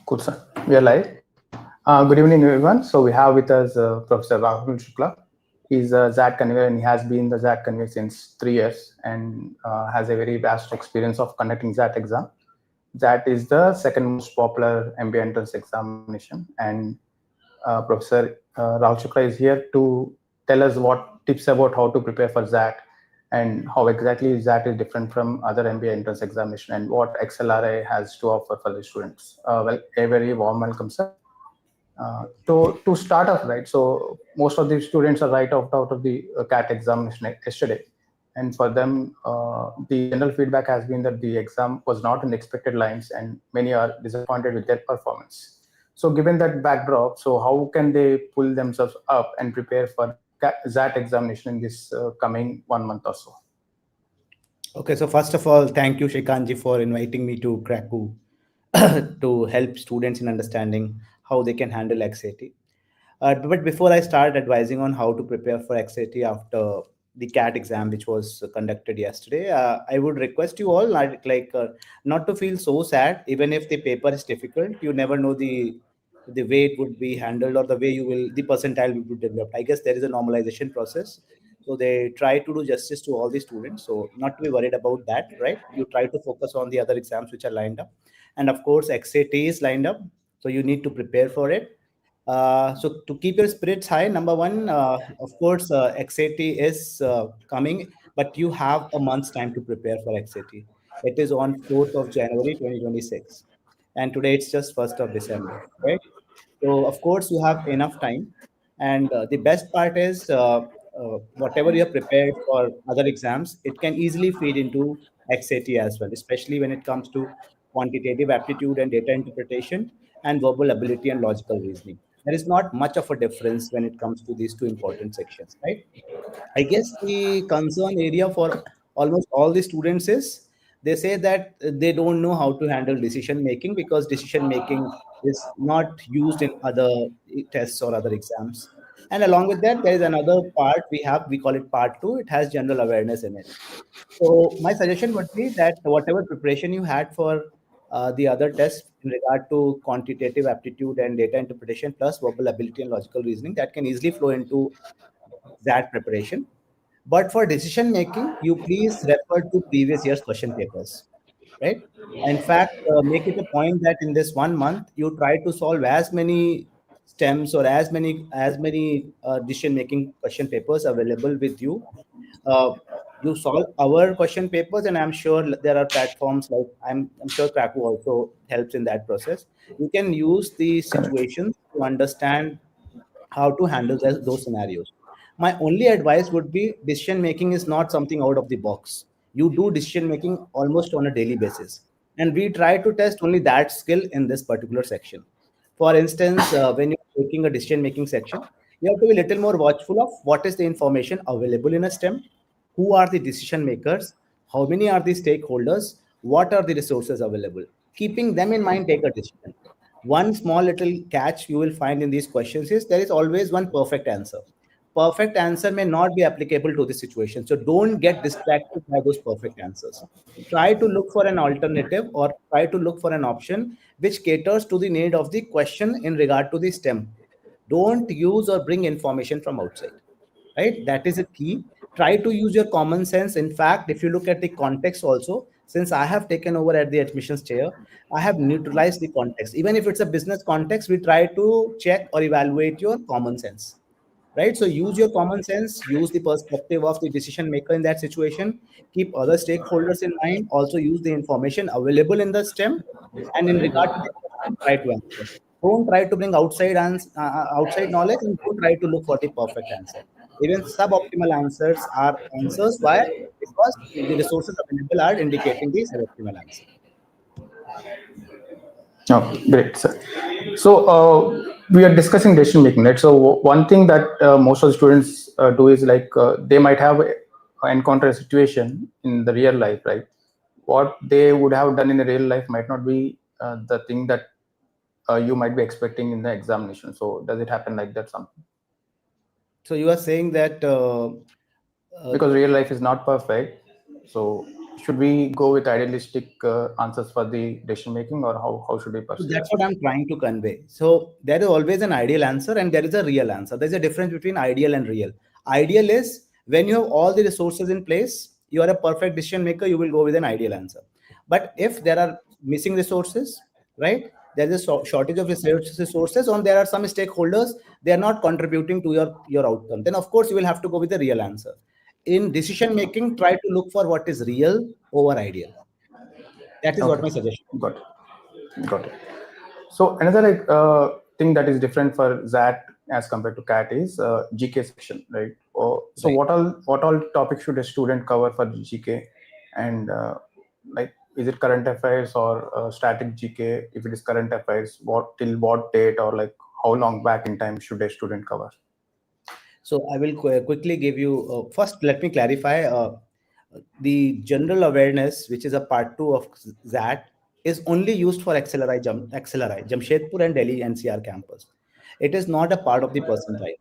Cool, sir. We are live. Good evening, everyone. So we have with us Professor Rahul Shukla. He's a ZAT convener and he has been the ZAT convener since 3 years and has a very vast experience of conducting ZAT exam. ZAT is the second most popular MBA entrance examination, and Professor Rahul Shukla is here to tell us what tips about how to prepare for ZAT and how exactly ZAT is different from other MBA entrance examination and what XLRI has to offer for the students. Well, a very warm welcome, sir. To start off, right? So most of the students are right out of the CAT examination yesterday, and for them, the general feedback has been that the exam was not in the expected lines, and many are disappointed with their performance. So, given that backdrop, so how can they pull themselves up and prepare for ZAT examination in this coming 1 month or so? Okay, so first of all, thank you, Shrikantji, for inviting me to Cracku to help students in understanding how they can handle XAT. But before I start advising on how to prepare for XAT after the CAT exam, which was conducted yesterday, I would request you all not to feel so sad, even if the paper is difficult. You never know the way it would be handled or the way you will the percentile will be developed. I guess there is a normalization process. So they try to do justice to all the students. So not to be worried about that, right? You try to focus on the other exams which are lined up. And of course, XAT is lined up. So you need to prepare for it. So to keep your spirits high, number one, of course, XAT is coming, but you have a month's time to prepare for XAT. It is on 4th of January 2026. And today it's just 1st of December, right? So of course you have enough time. And the best part is whatever you have prepared for other exams, it can easily feed into XAT as well, especially when it comes to quantitative aptitude and data interpretation and verbal ability and logical reasoning. There is not much of a difference when it comes to these two important sections, right? I guess the concern area for almost all the students is they say that they don't know how to handle decision making because decision making is not used in other tests or other exams. And along with that, there is another part we call it part two. It has general awareness in it. So my suggestion would be that whatever preparation you had for the other tests in regard to quantitative aptitude and data interpretation plus verbal ability and logical reasoning, that can easily flow into that preparation. But for decision making, you please refer to previous year's question papers, right? In fact, make it a point that in this 1 month, you try to solve as many stems or as many decision making question papers available with you. Uh, you solve our question papers, and I'm sure there are platforms like I'm sure Cracku also helps in that process. You can use the Correct. situations to understand how to handle those scenarios. My only advice would be decision making is not something out of the box. You do decision making almost on a daily basis. And we try to test only that skill in this particular section. For instance, when you're taking a decision making section, you have to be a little more watchful of what is the information available in a STEM, who are the decision makers, how many are the stakeholders, what are the resources available. Keeping them in mind, take a decision. One small little catch you will find in these questions is there is always one perfect answer. Perfect answer may not be applicable to the situation. So don't get distracted by those perfect answers. Try to look for an alternative or try to look for an option which caters to the need of the question in regard to the STEM. Don't use or bring information from outside, right? That is a key. Try to use your common sense. In fact, if you look at the context also, since I have taken over at the admissions chair, I have neutralized the context. Even if it's a business context, we try to check or evaluate your common sense, right? So use your common sense, use the perspective of the decision maker in that situation, keep other stakeholders in mind, also use the information available in the STEM, and in regard to the question, try to answer. Don't try to bring outside knowledge, and don't try to look for the perfect answer. Even suboptimal answers are answers. Why? Because the resources available are indicating the suboptimal answer. Oh, great, sir. So we are discussing decision making, right? So one thing that most of the students do is like they might have encounter a situation in the real life, right? What they would have done in the real life might not be the thing that you might be expecting in the examination. So does it happen like that? Something So you are saying that because real life is not perfect. So should we go with idealistic answers for the decision making, or how should we So pursue that's that? what I'm trying to convey. So there is always an ideal answer and there is a real answer. There's a difference between ideal and real. Ideal is when you have all the resources in place, you are a perfect decision maker, you will go with an ideal answer. But if there are missing resources, right? There is a shortage of resources, or there are some stakeholders, they are not contributing to your outcome. Then of course you will have to go with the real answer. In decision making, try to look for what is real over ideal. That is what Okay, my suggestion. got got it. So another thing that is different for ZAT as compared to CAT is GK section, right? So Right. what all topics should a student cover for GK, and like, is it current affairs or static GK? If it is current affairs, what till what date, or like how long back in time should a student cover? So I will quickly give you first. Let me clarify the general awareness, which is a part two of ZAT, is only used for XLRI, Jamshedpur and Delhi NCR campus. It is not a part of the percentile,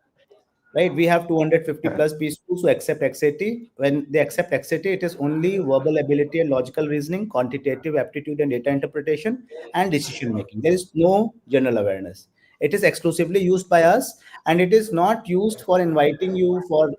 right? We have 250 Correct. plus B-schools who accept XAT. When they accept XAT, it is only verbal ability and logical reasoning, quantitative aptitude and data interpretation, and decision making. There is no general awareness. It is exclusively used by us, and it is not used for inviting you for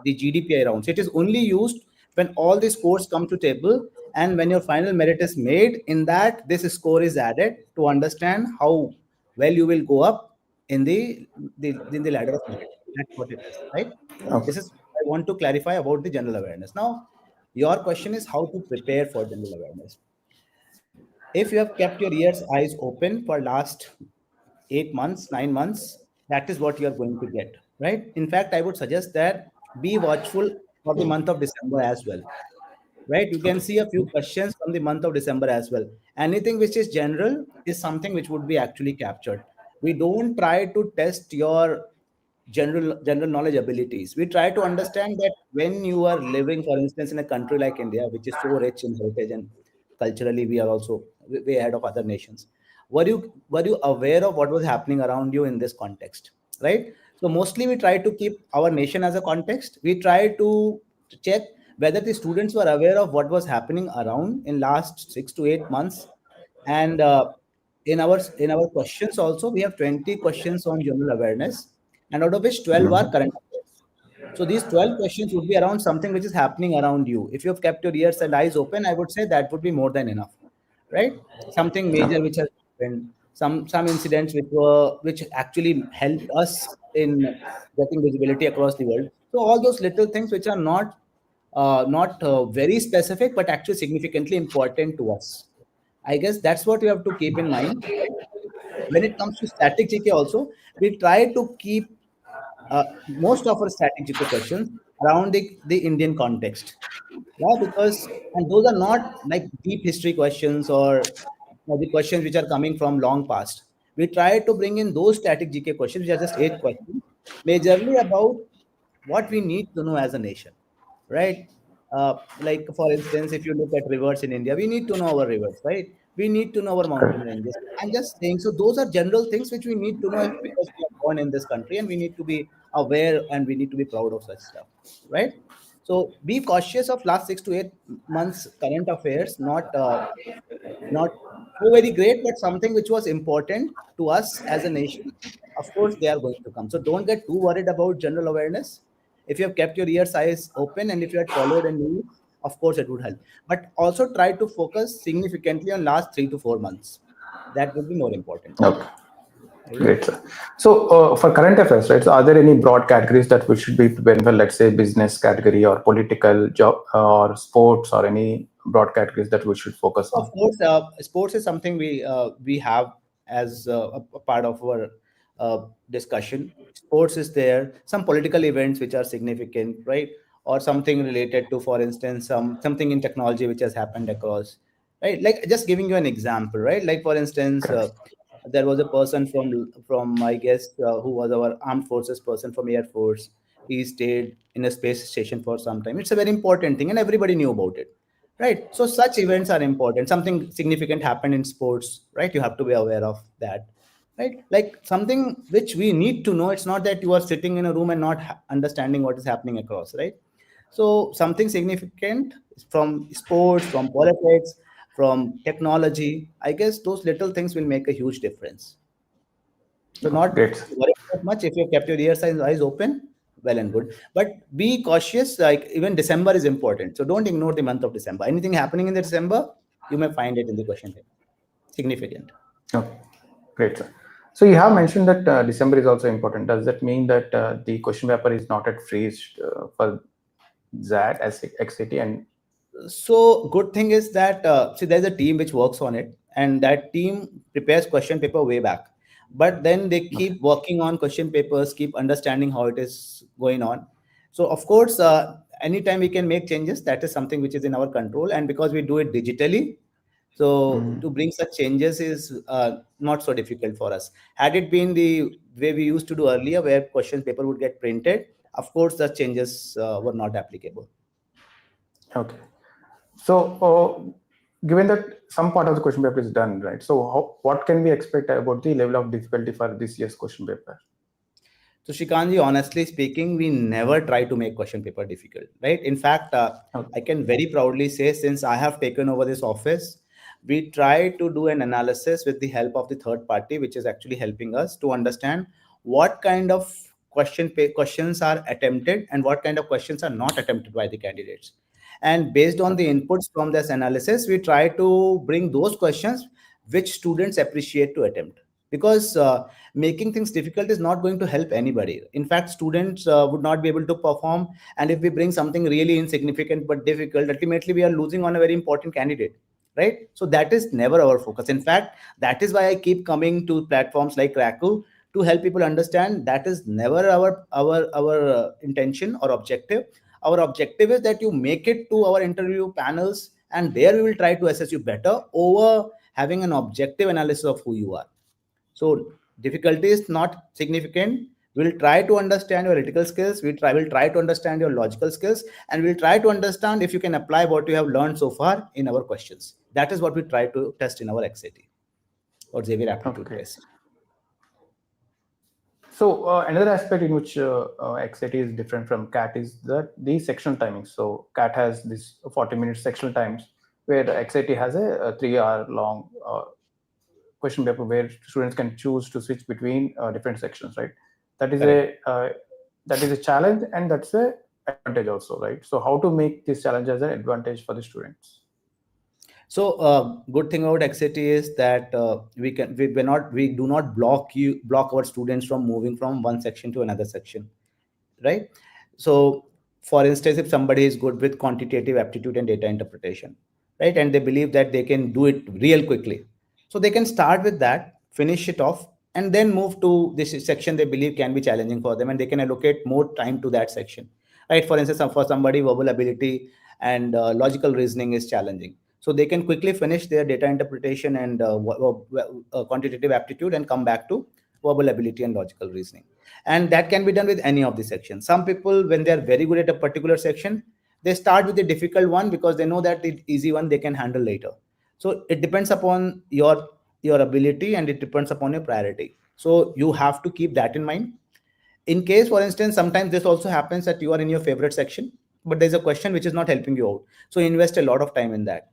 the GDPI rounds. It is only used when all the scores come to table, and when your final merit is made. In that, this score is added to understand how well you will go up in the ladder of merit. That's what it is, right? Okay. This is I want to clarify about the general awareness. Now, your question is how to prepare for general awareness. If you have kept your ears, eyes open for last 8 months, 9 months, that is what you are going to get, right? In fact, I would suggest that be watchful for the month of December as well, right? You can Okay. see a few questions from the month of December as well. Anything which is general is something which would be actually captured. We don't try to test your general knowledge abilities. We try to understand that when you are living, for instance, in a country like India, which is so rich in heritage and culturally, we are also way ahead of other nations. Were you aware of what was happening around you in this context, right? So mostly we try to keep our nation as a context. We try to check whether the students were aware of what was happening around in last 6 to 8 months. And in our questions also, we have 20 questions on general awareness, and out of which 12 are current affairs. So these 12 questions would be around something which is happening around you. If you have kept your ears and eyes open, I would say that would be more than enough, right? Something major which has happened, some incidents which actually helped us in getting visibility across the world. So all those little things which are not very specific but actually significantly important to us. I guess that's what you have to keep in mind. When it comes to static GK also, we try to keep most of our static GK questions around the Indian context. Yeah, because and those are not like deep history questions or the questions which are coming from long past. We try to bring in those static GK questions, which are just 8 questions, majorly about what we need to know as a nation, right? Like for instance, if you look at rivers in India, we need to know our rivers, right? We need to know our mountain Correct. ranges. I'm just saying, so those are general things which we need to know because we are born in this country and we need to be aware and we need to be proud of such stuff, right? So be cautious of last 6 to 8 months current affairs, not so very great, but something which was important to us as a nation. Of course, they are going to come. So don't get too worried about general awareness. If you have kept your ears, eyes open, and if you had followed a news, of course, it would help. But also try to focus significantly on last 3 to 4 months. That would be more important. Okay. I guess. Great, sir. So, for current affairs, right? So, are there any broad categories that we should be preparing for? Let's say business category, or political, job, or sports, or any broad categories that we should focus Of on? course, sports is something we have as a part of our discussion. Sports is there. Some political events which are significant, right? Or something related to, for instance, something in technology which has happened across, right? Like just giving you an example, right? Like for instance, Correct. there was a person from I guess who was our armed forces person from Air Force. He stayed in a space station for some time. It's a very important thing, and everybody knew about it, right? So such events are important. Something significant happened in sports, right? You have to be aware of that, right? Like something which we need to know. It's not that you are sitting in a room and not understanding what is happening across, right? So something significant from sports, from politics, from technology. I guess those little things will make a huge difference. So Okay, not great. worry that much. If you have kept your ears and eyes open, well and good. But be cautious. Like even December is important. So don't ignore the month of December. Anything happening in the December, you may find it in the question paper. Significant. Okay, great, sir. So you have mentioned that December is also important. Does that mean that the question paper is not at freeze for that as XAT? And So good thing is that see there's a team which works on it, and that team prepares question paper way back. But then they okay, keep working on question papers, keep understanding how it is going on. So of course, anytime we can make changes, that is something which is in our control. And because we do it digitally, so to bring such changes is not so difficult for us. Had it been the way we used to do earlier, where question paper would get printed, of course, the changes were not applicable. okay. So given that some part of the question paper is done, right? So what can we expect about the level of difficulty for this year's question paper? So Shikanji, honestly speaking, we never try to make question paper difficult, right? In fact, Okay. I can very proudly say since I have taken over this office, we try to do an analysis with the help of the third party, which is actually helping us to understand what kind of questions are attempted and what kind of questions are not attempted by the candidates. And based on the Okay. inputs from this analysis, we try to bring those questions which students appreciate to attempt. Because making things difficult is not going to help anybody. In fact, students would not be able to perform. And if we bring something really insignificant but difficult, ultimately we are losing on a very important candidate, right? So that is never our focus. In fact, that is why I keep coming to platforms like Cracku to help people understand that is never our intention or objective. Our objective is that you make it to our interview panels, and there we will try to assess you better over having an objective analysis of who you are. So difficulty is not significant. We'll try to understand your critical skills. Will try to understand your logical skills, and we'll try to understand if you can apply what you have learned so far in our questions. That is what we try to test in our XAT or Xavier Okay, aptitude great. test. So another aspect in which XAT is different from CAT is that the sectional timings. So CAT has this 40-minute sectional times, where the XAT has a 3-hour long question paper where students can choose to switch between different sections, right? That is Correct. a challenge, and that's a advantage also, right? So how to make this challenge as an advantage for the students? So good thing about XAT is that we do not block our students from moving from one section to another section, right? So, for instance, if somebody is good with quantitative aptitude and data interpretation, right, and they believe that they can do it real quickly, so they can start with that, finish it off, and then move to this section they believe can be challenging for them, and they can allocate more time to that section, right? For instance, for somebody, verbal ability and logical reasoning is challenging. So they can quickly finish their data interpretation and quantitative aptitude and come back to verbal ability and logical reasoning, and that can be done with any of the sections. Some people, when they are very good at a particular section, they start with the difficult one because they know that the easy one they can handle later. So it depends upon your ability, and it depends upon your priority. So you have to keep that in mind. In case, for instance, sometimes this also happens that you are in your favorite section, but there's a question which is not helping you out, so invest a lot of time in that.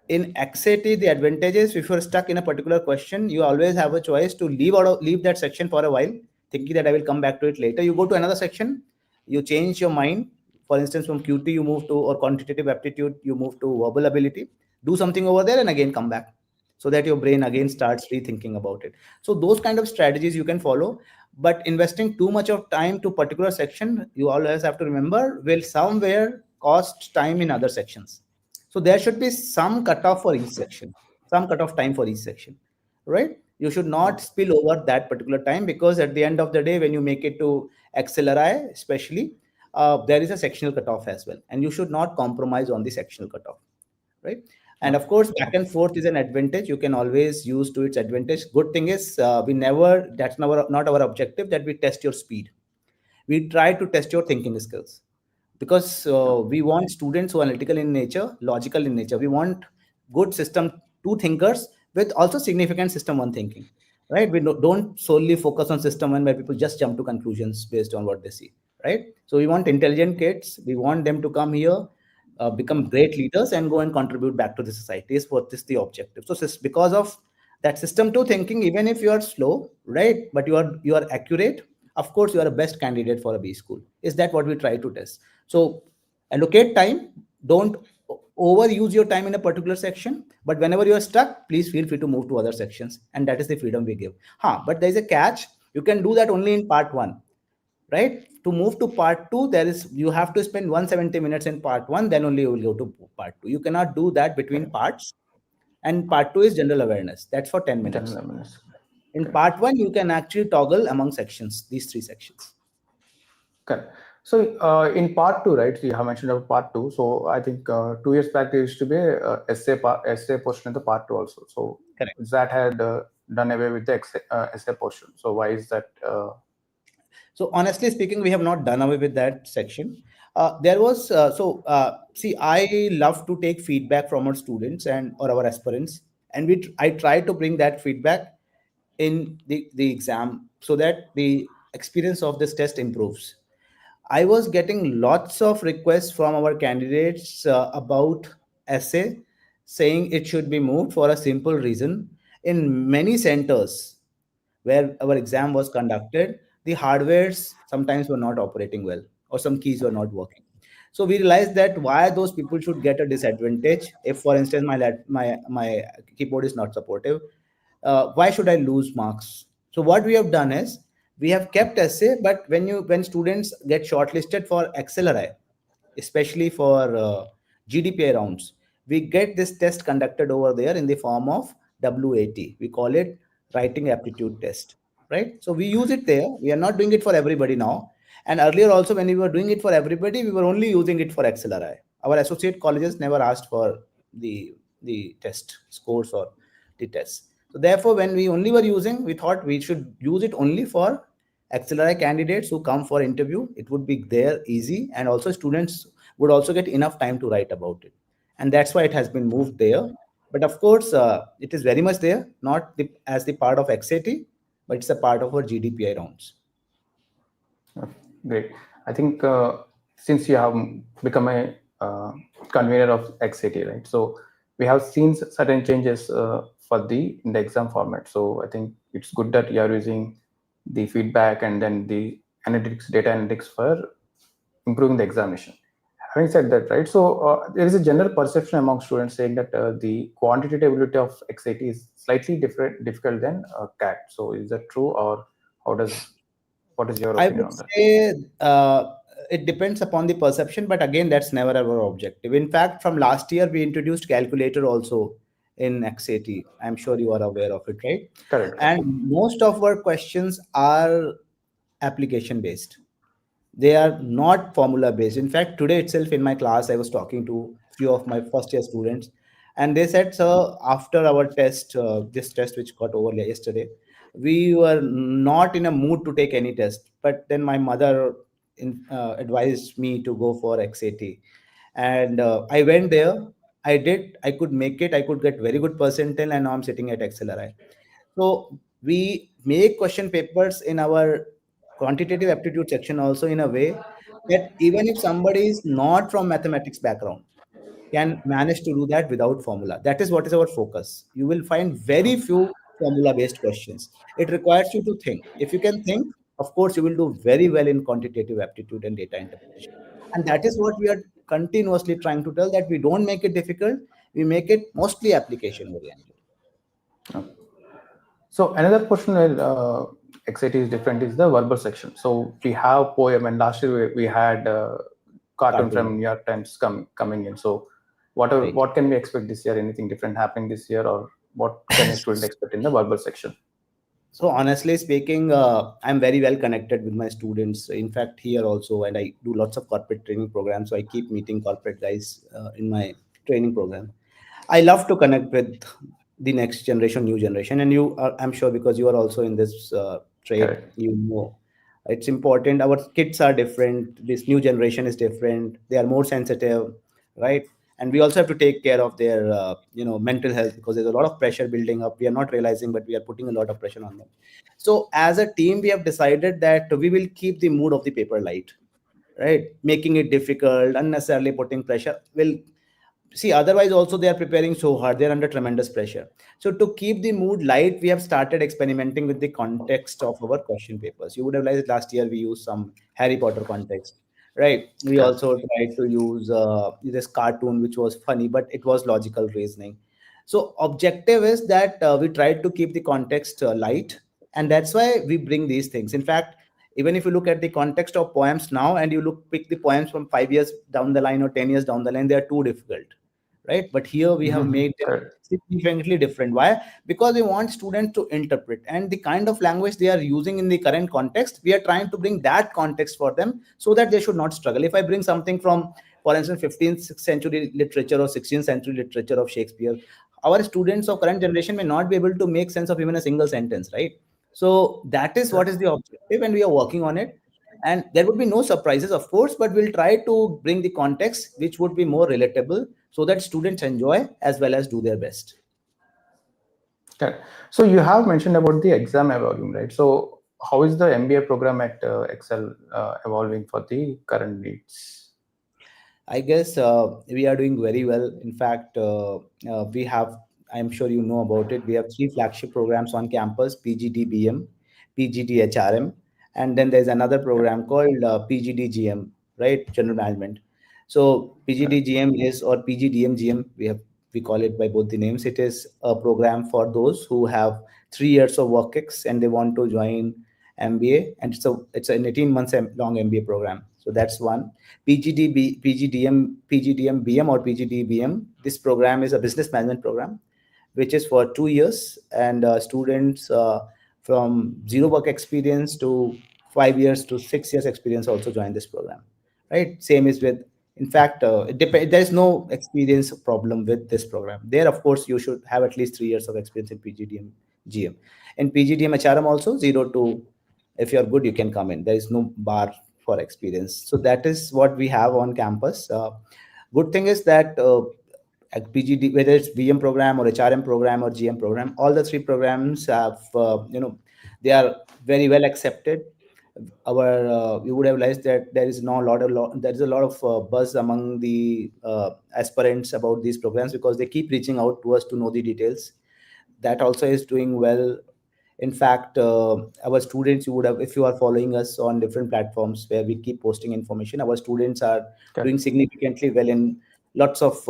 In XAT, the advantage is if you're stuck in a particular question, you always have a choice to leave that section for a while, thinking that I will come back to it later. You go to another section, you change your mind. For instance, from QT you move to, or quantitative aptitude you move to verbal ability, do something over there and again come back, so that your brain again starts rethinking about it. So those kind of strategies you can follow. But investing too much of time to particular section, you always have to remember, will somewhere cost time in other sections. So there should be some cutoff for each section, some cutoff time for each section, right? You should not Okay. spill over that particular time, because at the end of the day, when you make it to XLRI, especially, there is a sectional cutoff as well, and you should not compromise on the sectional cutoff, right? And of Okay. course, back Okay. and forth is an advantage. You can always use to its advantage. Good thing is, that's not our objective that we test your speed. We try to test your thinking skills, because we want students who are analytical in nature, logical in nature. We want good system two thinkers with also significant system one thinking, right? We don't solely focus on system one where people just jump to conclusions based on what they see. right? So we want intelligent kids. We want them to come here, become great leaders, and go and contribute back to the society. Is what is the objective. So because of that system two thinking, even if you are slow, right, but you are accurate, of course you are a best candidate for a B school. Is that what we try to test? So allocate time. Don't overuse your time in a particular section, but whenever you are stuck, please feel free to move to other sections, and that is the freedom we give. But there is a catch. You can do that only in part one, right? To move to part two, there is you have to spend 170 minutes in part one, then only you will go to part two. You cannot do that between Correct. parts. And part two is general awareness. That's for 10 General minutes. awareness. In Correct. part one, you can actually toggle among sections, these three sections. Correct. So in part two, right? So you have mentioned about part two. So I think 2 years back there used to be a essay portion in the part two also. So Correct. that had done away with the essay portion. So why is that? So honestly speaking, we have not done away with that section. There was see, I love to take feedback from our students and or our aspirants, and I try to bring that feedback in the exam so that the experience of this test improves. I was getting lots of requests from our candidates about essay, saying it should be moved for a simple reason. In many centers where our exam was conducted, the hardwares sometimes were not operating well, or some keys were not working. So we realized that why those people should get a disadvantage. If, for instance, my keyboard is not supportive, why should I lose marks? So what we have done is we have kept essay, but when students get shortlisted for XLRI, especially for GDPI rounds, we get this test conducted over there in the form of WAT. We call it writing aptitude test, right? So we use it there. We are not doing it for everybody now. And earlier also, when we were doing it for everybody, we were only using it for XLRI. Our associate colleges never asked for the test scores or the tests. So therefore, when we only were using, we thought we should use it only for XLRI candidates who come for interview. It would be there easy, and also students would also get enough time to write about it. And that's why it has been moved there. But of course, it is very much there, not as the part of XAT, but it's a part of our GDPI rounds. Okay, great. I think since you have become a convener of XAT, right? So we have seen certain changes for in the exam format. So I think it's good that you are using the feedback and then the data analytics for improving the examination. Having said that, right? So there is a general perception among students saying that the quantitative ability of XAT is slightly difficult than CAT. So is that true, or what is your I opinion would on that? say it depends upon the perception, but again, that's never our objective. In fact, from last year, we introduced calculator also in XAT. I'm sure you are aware of it, right? Correct. And most of our questions are application based. They are not formula based. In fact, today itself in my class, I was talking to few of my first year students, and they said, "Sir, after our test, this test which got over yesterday, we were not in a mood to take any test. But then my mother advised me to go for XAT, and I went there. I did. I could make it. I could get very good percentile, and now I'm sitting at XLRI." So we make question papers in our quantitative aptitude section also in a way that even if somebody is not from mathematics background can manage to do that without formula. That is what is our focus. You will find very few formula based questions. It requires you to think. If you can think, of course, you will do very well in quantitative aptitude and data interpretation. And that is what we are continuously trying to tell, that we don't make it difficult. We make it mostly application oriented. So another portion where XAT is different is the verbal section. So we have poem, and last year we had cartoon Cartoon, from New York Times coming in. So right? what can we expect this year? Anything different happening this year, or what can a student expect in the verbal section? So honestly speaking, I'm very well connected with my students. In fact, here also, and I do lots of corporate training programs. So I keep meeting corporate guys in my training program. I love to connect with the next generation, new generation, and you are, I'm sure, because you are also in this trade, Correct. you know, it's important. Our kids are different. This new generation is different. They are more sensitive, right? And we also have to take care of their, mental health, because there's a lot of pressure building up. We are not realizing, but we are putting a lot of pressure on them. So as a team, we have decided that we will keep the mood of the paper light. right? Making it difficult, unnecessarily putting pressure. Will see, otherwise also they are preparing so hard, they're under tremendous pressure. So to keep the mood light, we have started experimenting with the context of our question papers. You would have realized last year we used some Harry Potter context, right? We Correct. also tried to use this cartoon which was funny, but it was logical reasoning. So objective is that we tried to keep the context light, and that's why we bring these things. In fact, even if you look at the context of poems now and you look pick the poems from 5 years down the line or 10 years down the line, they are too difficult, right? But here we have Mhm. made them Correct. significantly different. Why? Because we want students to interpret, and the kind of language they are using in the current context, we are trying to bring that context for them so that they should not struggle. If I bring something from, for instance, 15th century literature or 16th century literature of Shakespeare, our students of current generation may not be able to make sense of even a single sentence, right? So that is what Correct. is the objective, and we are working on it. And there would be no surprises, of course, but we'll try to bring the context which would be more relatable so that students enjoy as well as do their best. Correct. So you have mentioned about the exam evolving, right? So how is the MBA program at Excel evolving for the current needs? I guess we are doing very well. In fact, we have, I'm sure you know about it, we have three flagship programs on campus: PGDBM, PGDHRM, and then there's another program called PGDGM, right? General Management. So Correct. PGDGM is, or PGDMGM, we call it by both the names. It is a program for those who have 3 years of work ex and they want to join MBA, and so it's an 18 months long MBA program. So that's one. PGDM, or PGDBM. This program is a business management program, which is for 2 years, and students from zero work experience to 5 years to 6 years experience also join this program, right? Same is with, in fact, there is no experience problem with this program. There, of course, you should have at least 3 years of experience in PGDM GM. In PGDM HRM also, 0 to, if you're good, you can come in. There is no bar for experience. So that is what we have on campus. Good thing is that at PGD, whether it's VM program or HRM program or GM program, all the three programs have, they are very well accepted. Our you would have realized that there is no lot, there is a lot of buzz among the aspirants about these programs because they keep reaching out to us to know the details. That also is doing well. In fact, our students, you would have, if you are following us on different platforms where we keep posting information, our students are doing Correct. significantly well in lots of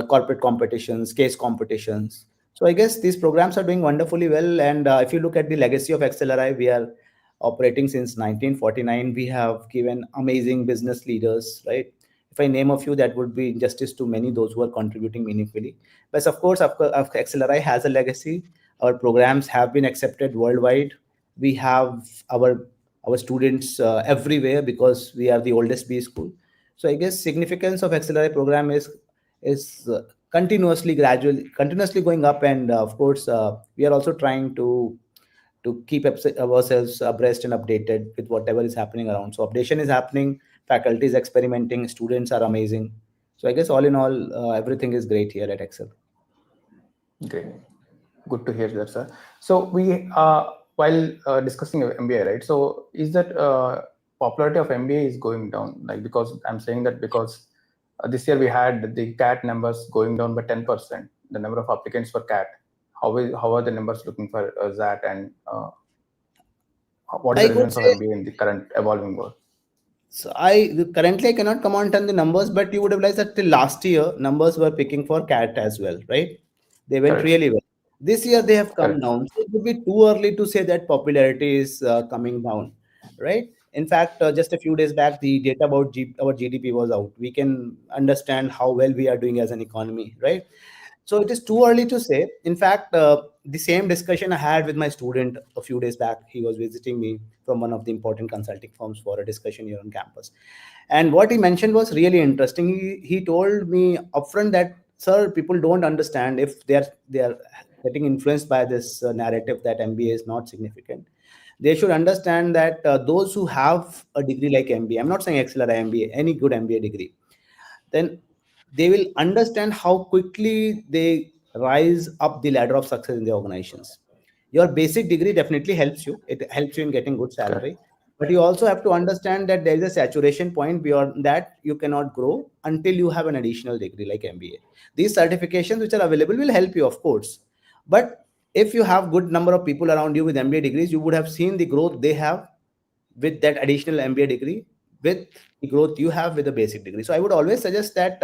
corporate competitions, case competitions. So I guess these programs are doing wonderfully well. And if you look at the legacy of XLRI, we are operating since 1949. We have given amazing business leaders, right? If I name a few, that would be injustice to many, those who are contributing meaningfully. But of course, XLRI has a legacy. Our programs have been accepted worldwide. We have our students everywhere because we are the oldest B school. So I guess significance of XLRI program is continuously going up, and of course we are also trying to keep ourselves abreast and updated with whatever is happening around. So updation is happening, faculty is experimenting, students are amazing. So I guess all in all, everything is great here at Excel. Great. Good to hear that, sir. So we, while discussing MBA, right? So is that popularity of MBA is going down? Like, because I'm saying that because this year we had the CAT numbers going down by 10%. The number of applicants for CAT. How are the numbers looking for that, and what is I the could relevance of say, MBA in the current evolving world? so I cannot comment on the numbers, but you would have realized that till last year numbers were picking for CAT as well, right? They went Correct. really well. This year they have come Correct. down. So it would be too early to say that popularity is coming down, right? In fact, just a few days back, the data about our GDP was out. We can understand how well we are doing as an economy, right? So it is too early to say. In fact, the same discussion I had with my student a few days back. He was visiting me from one of the important consulting firms for a discussion here on campus. And what he mentioned was really interesting. He told me upfront that, sir, people don't understand if they are getting influenced by this narrative that MBA is not significant. They should understand that those who have a degree like MBA, I'm not saying XLRI MBA, any good MBA degree, then they will understand how quickly they rise up the ladder of success in the organizations. Your basic degree definitely helps you. It helps you in getting good Correct. salary. But you also have to understand that there is a saturation point. Beyond that, you cannot grow until you have an additional degree like MBA. These certifications which are available will help you, of course. But if you have good number of people around you with MBA degrees, you would have seen the growth they have with that additional MBA degree, with the growth you have with a basic degree. So I would always suggest that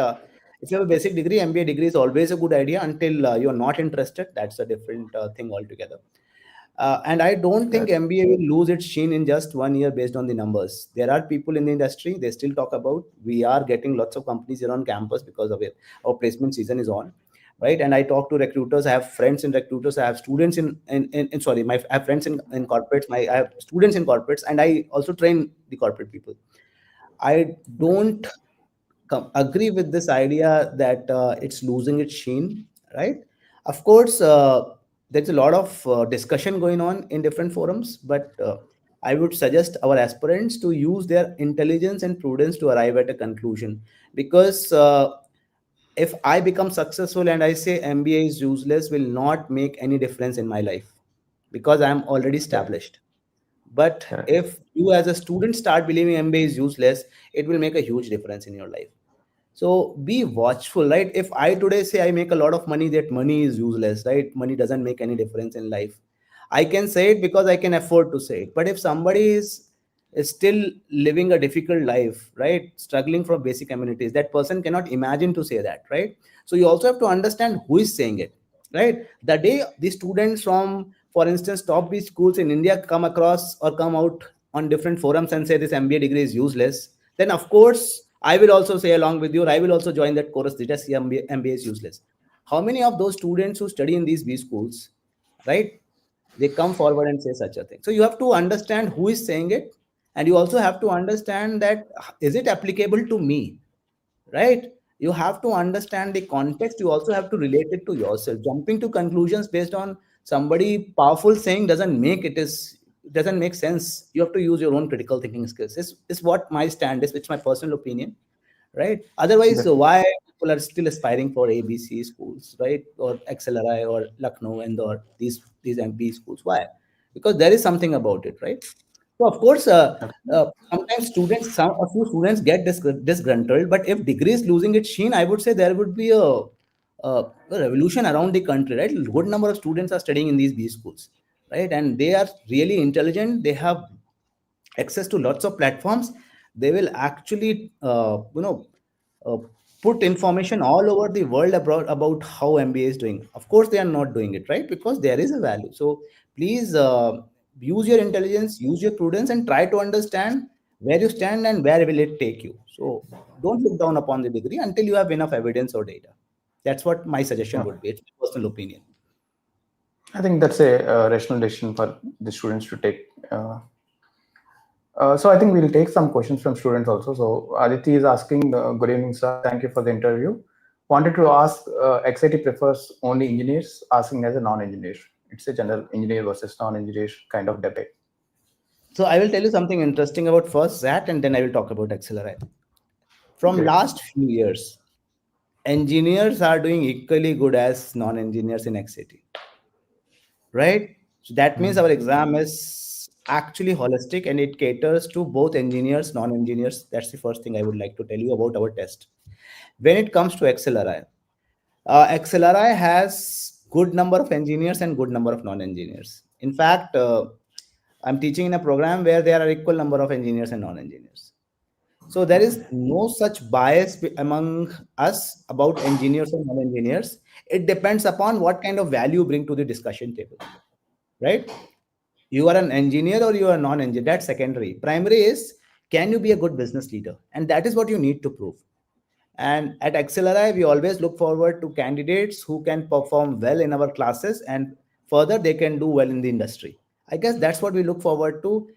if you have a basic degree, MBA degree is always a good idea until you're not interested. That's a different thing altogether. And I don't think Yes. MBA will lose its sheen in just 1 year based on the numbers. There are people in the industry, they still talk about, we are getting lots of companies here on campus because of it. Our placement season is on, right? And I talk to recruiters, I have friends in recruiters, I have students in sorry, I have friends in corporates, I have students in corporates, and I also train the corporate people. I don't agree with this idea that it's losing its sheen, right? Of course, there's a lot of discussion going on in different forums, but I would suggest our aspirants to use their intelligence and prudence to arrive at a conclusion. Because if I become successful and I say MBA is useless, will not make any difference in my life because I'm already Correct. established. But Correct. if you as a student start believing MBA is useless, it will make a huge difference in your life. So be watchful, right? If I today say I make a lot of money, that money is useless, right? Money doesn't make any difference in life. I can say it because I can afford to say it. But if somebody is still living a difficult life, right? Struggling for basic amenities, that person cannot imagine to say that, right? So you also have to understand who is saying it, right? The day the students from, for instance, top B schools in India come across or come out on different forums and say this MBA degree is useless, then of course I will also say along with you, or I will also join that chorus that yes, MBA is useless. How many of those students who study in these B schools, right? They come forward and say such a thing. So you have to understand who is saying it, and you also have to understand that is it applicable to me, right? You have to understand the context. You also have to relate it to yourself. Jumping to conclusions based on somebody powerful saying doesn't make sense. You have to use your own critical thinking skills. Is what my stand is. It's my personal opinion, right? Otherwise, so Definitely. why people are still aspiring for ABC schools, right, or XLRI or Lucknow and or these MP schools? Why? Because there is something about it, right? So of course, sometimes a few students get disgruntled, but if degree is losing its sheen, I would say there would be a revolution around the country, right? A good number of students are studying in these B schools, right? And they are really intelligent. They have access to lots of platforms. They will actually uh, put information all over the world about how MBA is doing. Of course they are not doing it, right? Because there is a value. So please use your intelligence, use your prudence, and try to understand where you stand and where will it take you. So don't look down upon the degree until you have enough evidence or data. That's what my suggestion Okay. would be. It's my personal opinion. I think that's a rational decision for the students to take. So I think we'll take some questions from students also. So Aditi is asking, good evening, sir. Thank you for the interview. Wanted to ask, XIT prefers only engineers, asking as a non-engineer. It's a general engineer versus non-engineer kind of debate. So I will tell you something interesting about first that, and then I will talk about XLRI. From Great. last few years, engineers are doing equally good as non-engineers in XAT, right? So that means our exam is actually holistic and it caters to both engineers, non-engineers. That's the first thing I would like to tell you about our test. When it comes to XLRI, XLRI has good number of engineers and good number of non-engineers. In fact, I'm teaching in a program where there are equal number of engineers and non-engineers. So there is no such bias among us about engineers and non-engineers. It depends upon what kind of value you bring to the discussion table, right? You are an engineer or you are non-engineer. That's secondary. Primary is, can you be a good business leader? And that is what you need to prove. And at XLRI, we always look forward to candidates who can perform well in our classes and further they can do well in the industry. I guess that's what we look forward to.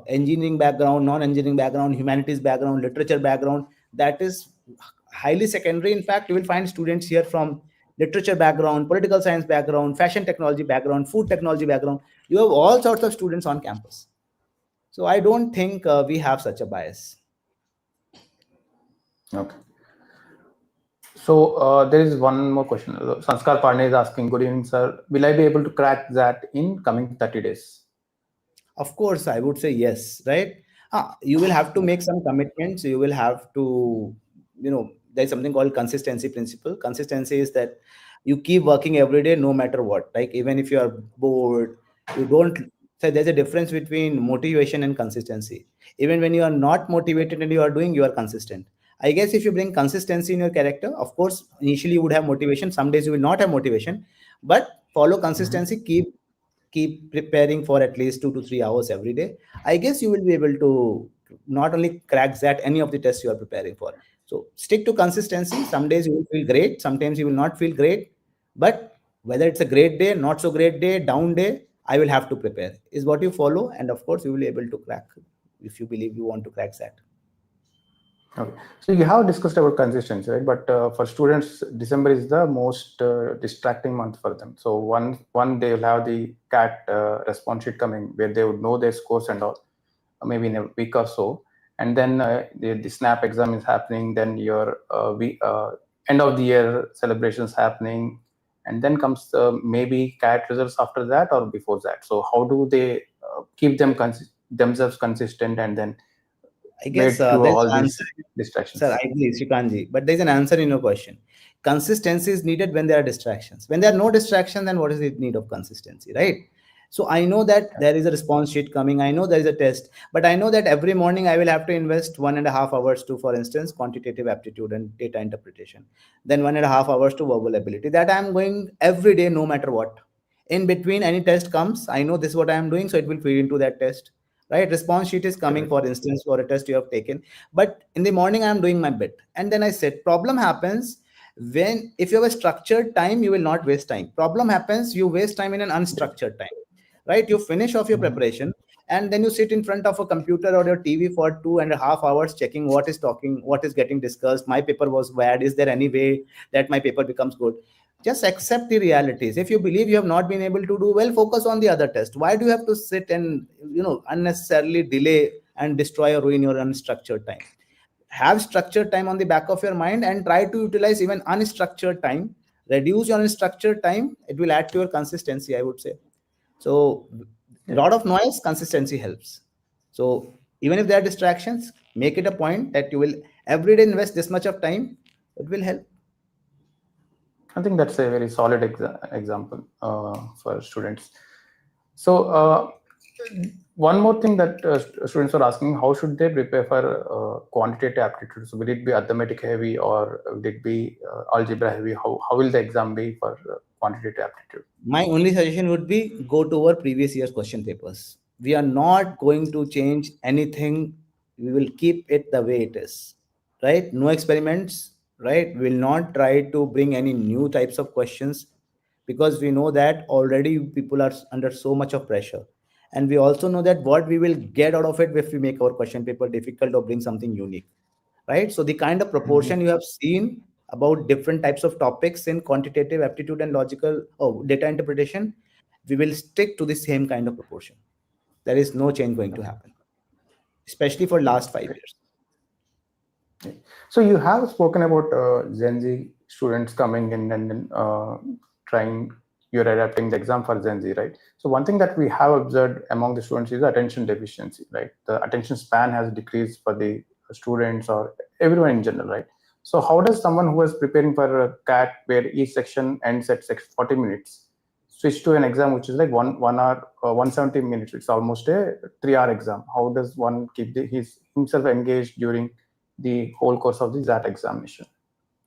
Engineering background, non-engineering background, humanities background, literature background, that is highly secondary. In fact, you will find students here from literature background, political science background, fashion technology background, food technology background. You have all sorts of students on campus. So I don't think we have such a bias. Okay. So there is one more question. Sanskar Pandey is asking, good evening, sir. Will I be able to crack that in coming 30 days? Of course, I would say yes, right? You will have to make some commitments. You will have to, there's something called consistency principle. Consistency is that you keep working every day, no matter what. Like even if you are bored, you don't. So there's a difference between motivation and consistency. Even when you are not motivated and you are doing, you are consistent. I guess if you bring consistency in your character, of course, initially you would have motivation. Some days you will not have motivation, but follow Mhm. consistency. Keep preparing for at least 2 to 3 hours every day. I guess you will be able to not only crack that any of the tests you are preparing for. So stick to consistency. Some days you will feel great, sometimes you will not feel great, but whether it's a great day, not so great day, down day, I will have to prepare is what you follow, and of course you will be able to crack if you believe you want to crack that. Okay. So you have discussed about consistency, right? But for students, December is the most distracting month for them. So one they will have the CAT response sheet coming where they would know their scores and all, maybe in a week or so, and then the snap exam is happening. Then your end of the year celebrations happening, and then comes maybe CAT results after that or before that. So how do they keep themselves consistent and then I guess made through there's all an answer. these Sir, I distractions? agree, Srikanji. But there's an answer in your question. Consistency is needed when there are distractions. When there are no distraction, then what is the need of consistency, right? So I know that there is a response sheet coming. I know there is a test, but I know that every morning I will have to invest 1.5 hours to, for instance, quantitative aptitude and data interpretation. Then 1.5 hours to verbal ability. That I'm going every day, no matter what. In between any test comes, I know this is what I am doing, so it will feed into that test, right? Response sheet is coming, Correct. for instance, for a test you have taken, but in the morning I'm doing my bit, and then I said problem happens when if you have a structured time, you will not waste time. Problem happens you waste time in an unstructured time, right? You finish off your Mhm. preparation, and then you sit in front of a computer or your TV for 2.5 hours checking what is getting discussed. My paper was bad, is there any way that my paper becomes good? Just accept the realities. If you believe you have not been able to do well, focus on the other test. Why do you have to sit and unnecessarily delay and destroy or ruin your unstructured time? Have structured time on the back of your mind and try to utilize even unstructured time. Reduce your unstructured time, it will add to your consistency, I would say. So Yeah. lot of noise, consistency helps. So even if there are distractions, make it a point that you will every day invest this much of time. It will help. I think that's a very solid example for students. So one more thing that students are asking: how should they prepare for quantitative aptitude? So will it be arithmetic heavy or will it be algebra heavy? How will the exam be for quantitative aptitude? My only suggestion would be go to our previous year's question papers. We are not going to change anything. We will keep it the way it is, right? No experiments, right? We will not try to bring any new types of questions because we know that already people are under so much of pressure. And we also know that what we will get out of it if we make our question paper difficult or bring something unique, right? So the kind of Mhm. proportion you have seen about different types of topics in quantitative aptitude and logical data interpretation, we will stick to the same kind of proportion. There is no change going to Okay. happen, especially for last 5 years. Okay. So you have spoken about Gen Z students coming in and then trying, you're adapting the exam for Gen Z, right? So one thing that we have observed among the students is attention deficiency, right? The attention span has decreased for the students or everyone in general, right? So how does someone who is preparing for a CAT where each section ends at 40 minutes switch to an exam which is like 1 hour 170 minutes? It's almost a 3 hour exam. How does one keep himself engaged during the whole course of the XAT examination?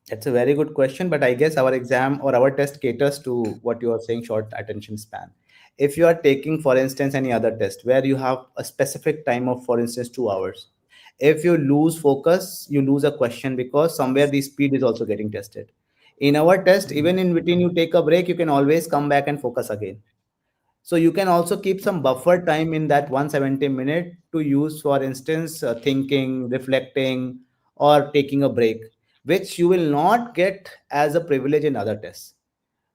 That's a very good question, but I guess our exam or our test caters to what you are saying, short attention span. If you are taking, for instance, any other test where you have a specific time of, for instance, 2 hours, if you lose focus, you lose a question because somewhere the speed is also getting tested. In our test, even in between you take a break, you can always come back and focus again. So you can also keep some buffer time in that 170 minute to use, for instance, thinking, reflecting, or taking a break, which you will not get as a privilege in other tests.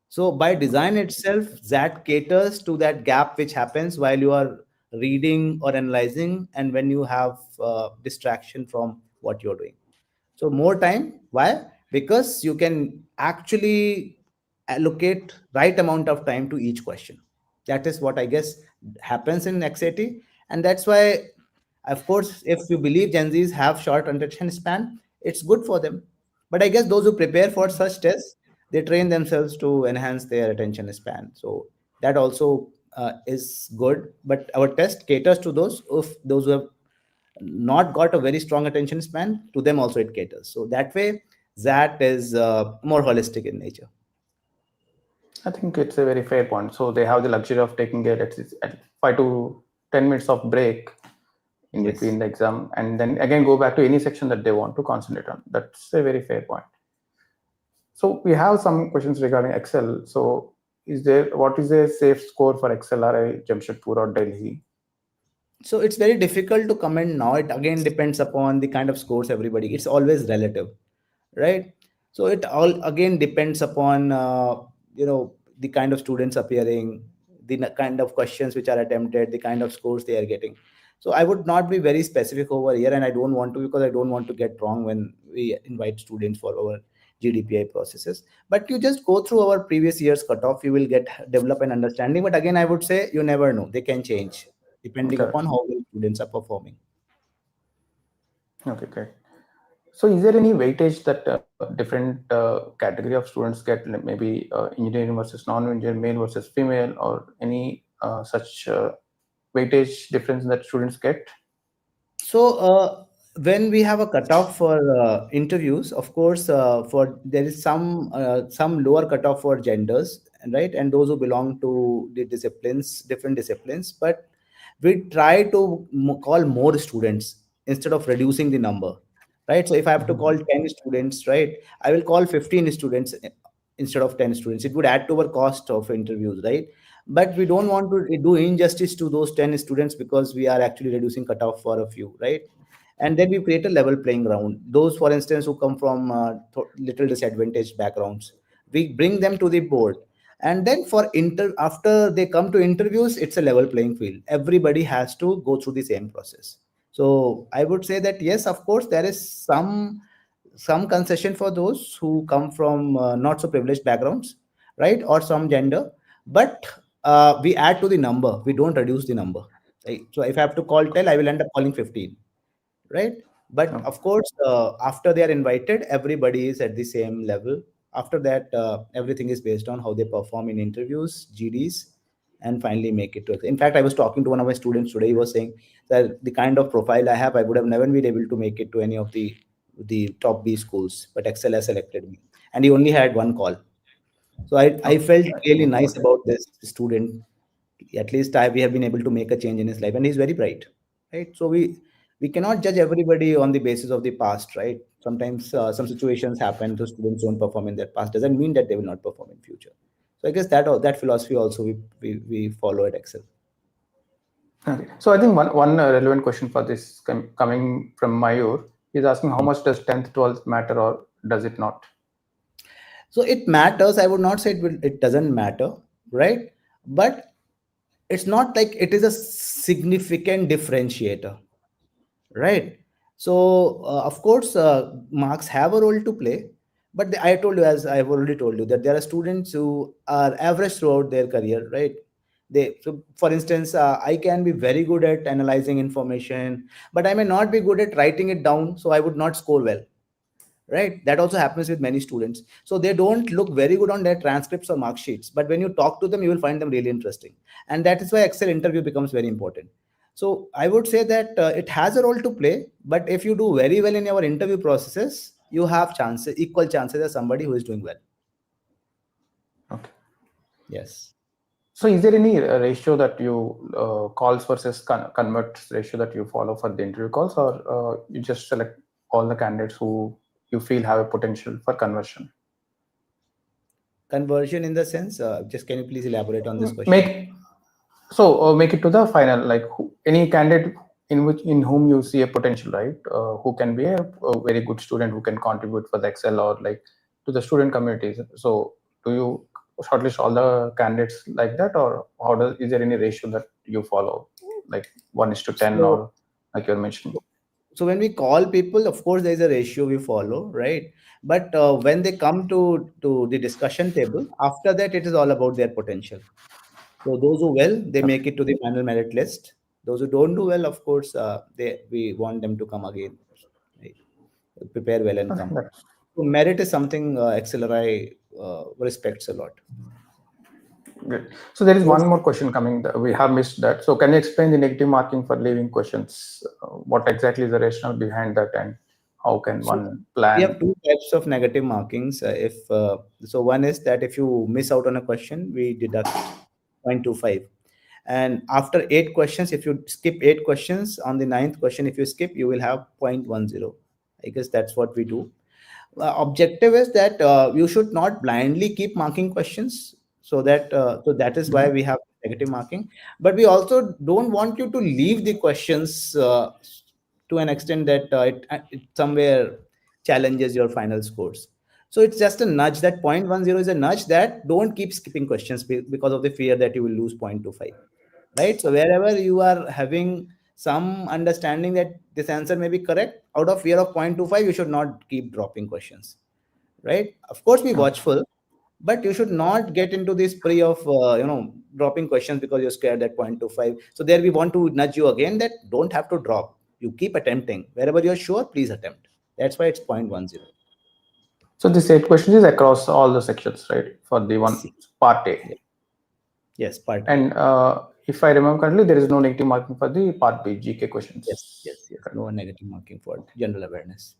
So by design itself, that caters to that gap which happens while you are reading or analyzing, and when you have distraction from what you're doing. So more time. Why? Because you can actually allocate right amount of time to each question. That is what I guess happens in XAT. And that's why, of course, if you believe Gen Zs have short attention span, it's good for them. But I guess those who prepare for such tests, they train themselves to enhance their attention span. So that also is good. But our test caters to those who have not got a very strong attention span. To them also it caters. So that way, that is more holistic in nature. I think it's a very fair point. So they have the luxury of taking a let's say, at 5 to 10 minutes of break in Yes. between the exam, and then again go back to any section that they want to concentrate on. That's a very fair point. So we have some questions regarding Excel. So is there what is a safe score for XLRI, Jamshedpur or Delhi? So it's very difficult to comment now. It again depends upon the kind of scores everybody. It's always relative, right? So it all again depends upon the kind of students appearing, the kind of questions which are attempted, the kind of scores they are getting. So I would not be very specific over here, and I don't want to, because I don't want to get wrong when we invite students for our GDPI processes. But you just go through our previous year's cutoff, you will get develop an understanding. But again, I would say you never know; they can change depending Okay. upon how well students are performing. Okay, great. So is there any weightage that different category of students get, like maybe engineering versus non-engineering, male versus female, or any such weightage difference that students get? So when we have a cutoff for interviews, of course, for there is some lower cutoff for genders, right, and those who belong to the disciplines, different disciplines. But we try to call more students instead of reducing the number, right? So if I have to call 10 students, right, I will call 15 students instead of 10 students. It would add to our cost of interviews, right? But we don't want to do injustice to those 10 students because we are actually reducing cutoff for a few, right? And then we create a level playing ground. Those, for instance, who come from little disadvantaged backgrounds, we bring them to the board. And then for after they come to interviews, it's a level playing field. Everybody has to go through the same process. So I would say that yes, of course, there is some concession for those who come from not so privileged backgrounds, right, or some gender. But we add to the number, we don't reduce the number, right? So if I have to call 10, I will end up calling 15, right? But No. of course, after they are invited, everybody is at the same level. After that, everything is based on how they perform in interviews, GDs, and finally make it to. In fact, I was talking to one of my students today. He was saying that the kind of profile I have, I would have never been able to make it to any of the top B schools, but Excel has selected me, and he only had one call. So I Okay. felt really nice about this student. At least we have been able to make a change in his life, and he's very bright, right? So we cannot judge everybody on the basis of the past, right? Sometimes some situations happen, so students don't perform in their past. Doesn't mean that they will not perform in future. So I guess that philosophy also we follow at Excel. Okay. So I think one relevant question for this coming from Mayur is asking how much does 10th, 12th matter or does it not? So it matters. I would not say it doesn't matter, right? But it's not like it is a significant differentiator, right? So of course, marks have a role to play, but I told you, as I've already told you, that there are students who are average throughout their career, right? So for instance, I can be very good at analyzing information, but I may not be good at writing it down, so I would not score well, right? That also happens with many students. So they don't look very good on their transcripts or mark sheets, but when you talk to them, you will find them really interesting. And that is why Excel interview becomes very important. So I would say that it has a role to play, but if you do very well in your interview processes, you have chances, equal chances as somebody who is doing well. Okay. Yes. So is there any ratio that you calls versus converts ratio that you follow for the interview calls, or you just select all the candidates who you feel have a potential for conversion? Conversion in the sense, just can you please elaborate on this question? Make make it to the final, like any candidate in whom you see a potential, right? Who can be a very good student who can contribute for the Excel or like to the student communities. So do you shortlist all the candidates like that, or how does is there any ratio that you follow, like 1:10, So, or like you're mentioning? so when we call people, of course, there is a ratio we follow, right? But when they come to the discussion table, after that, it is all about their potential. So those who well, they Okay. make it to the final merit list. Those who don't do well, of course, we want them to come again, right? Prepare well and I think come. that's So merit is something XLRI respects a lot. good. So there is Yes. one more question coming. That we have missed that. So can you explain the negative marking for leaving questions? What exactly is the rationale behind that, and how can So one we have plan? two types of negative markings. If so, one is that if you miss out on a question, we deduct 0.25. And after 8 questions, if you skip 8 questions, on the ninth question, if you skip, you will have 0.10. I guess that's what we do. Objective is that you should not blindly keep marking questions, so that is why Mhm. we have negative marking. But we also don't want you to leave the questions to an extent that it somewhere challenges your final scores. So it's just a nudge. That 0.10 is a nudge that don't keep skipping questions because of the fear that you will lose 0.25, right? So wherever you are having some understanding that this answer may be correct, out of fear of 0.25, you should not keep dropping questions, right? Of course, be Okay. watchful, but you should not get into this spree of dropping questions because you're scared that 0.25. So there we want to nudge you again that don't have to drop. You keep attempting. Wherever you're sure, please attempt. That's why it's 0.10. So this 8 questions is across all the sections, right? For the one See. part A. Yeah. Yes, part A. And if I remember correctly, there is no negative marking for the part B GK Yes, questions. yes, yes. No negative marking for general awareness.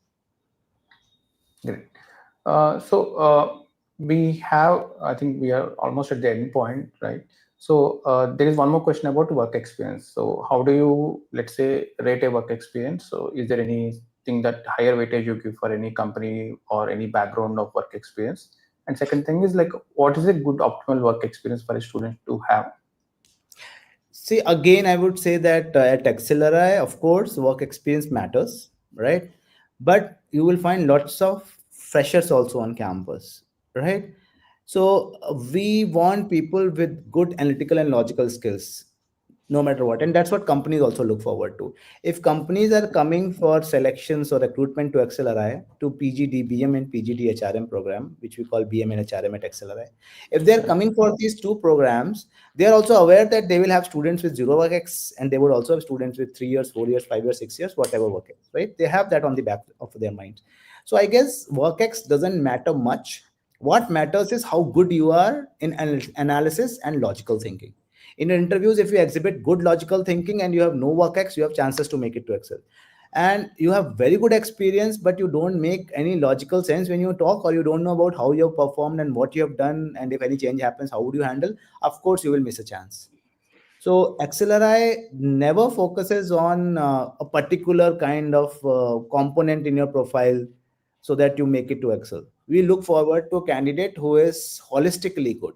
Great. We have, I think we are almost at the end point, right? So there is one more question about work experience. So how do you, let's say, rate a work experience? So is there anything that higher weightage you give for any company or any background of work experience? And second thing is like, what is a good optimal work experience for a student to have? See, again, I would say that at XLRI, of course, work experience matters, right? But you will find lots of freshers also on campus, right? So we want people with good analytical and logical skills, no matter what. And that's what companies also look forward to. If companies are coming for selections or recruitment to XLRI, to PGDBM and PGDHRM program, which we call BM and HRM at XLRI, if they're Correct. coming for these two programs, they are also aware that they will have students with zero work X, and they would also have students with 3 years, 4 years, 5 years, 6 years, whatever work X, right? They have that on the back of their minds. So I guess work X doesn't matter much. What matters is how good you are in analysis and logical thinking. In your interviews, if you exhibit good logical thinking and you have no work X, you have chances to make it to Excel. And you have very good experience, but you don't make any logical sense when you talk, or you don't know about how you have performed and what you have done, and if any change happens, how would you handle? Of course, you will miss a chance. So XLRI never focuses on a particular kind of component in your profile so that you make it to Excel. We look forward to a candidate who is holistically good.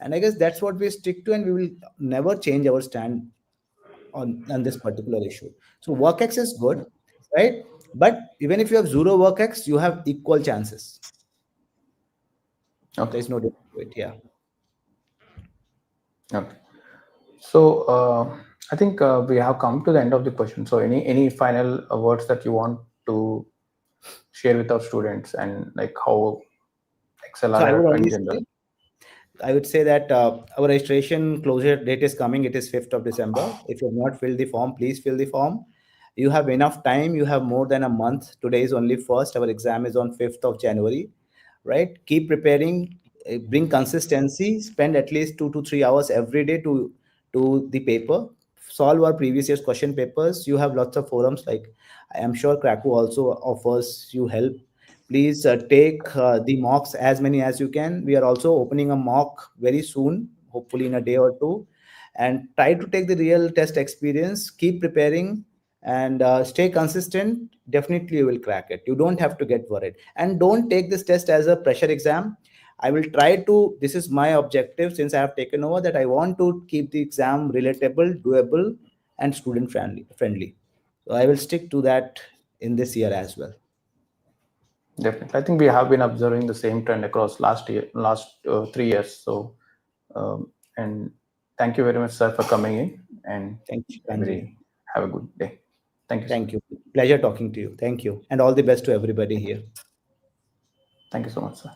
And I guess that's what we stick to, and we will never change our stand on this particular issue. So WorkX is good, right? But even if you have zero WorkX, you have equal chances. Okay. There's no difference to it. Yeah. Okay. So I think we have come to the end of the question. So any final words that you want to share with our students, and like how So I would XLR in only general? say I would say that our registration closure date is coming. It is 5th of December. If you have not filled the form, please fill the form. You have enough time. You have more than a month. Today is only 1st. Our exam is on 5th of January, right? Keep preparing. Bring consistency. Spend at least 2 to 3 hours every day to the paper. Solve our previous year's question papers. You have lots of forums, like I am sure Cracku also offers you help. Please take the mocks, as many as you can. We are also opening a mock very soon, hopefully in a day or two. And try to take the real test experience. Keep preparing and stay consistent. Definitely, you will crack it. You don't have to get worried. And don't take this test as a pressure exam. I will try to, this is my objective since I have taken over, that I want to keep the exam relatable, doable, and student friendly. So I will stick to that in this year as well. Definitely, I think we have been observing the same trend across last 3 years. So, and thank you very much, sir, for coming in, and Thank you, Kanji. very have a good day. Thank you, sir. Thank you. Pleasure talking to you. Thank you. And all the best to everybody here. Thank you so much, sir.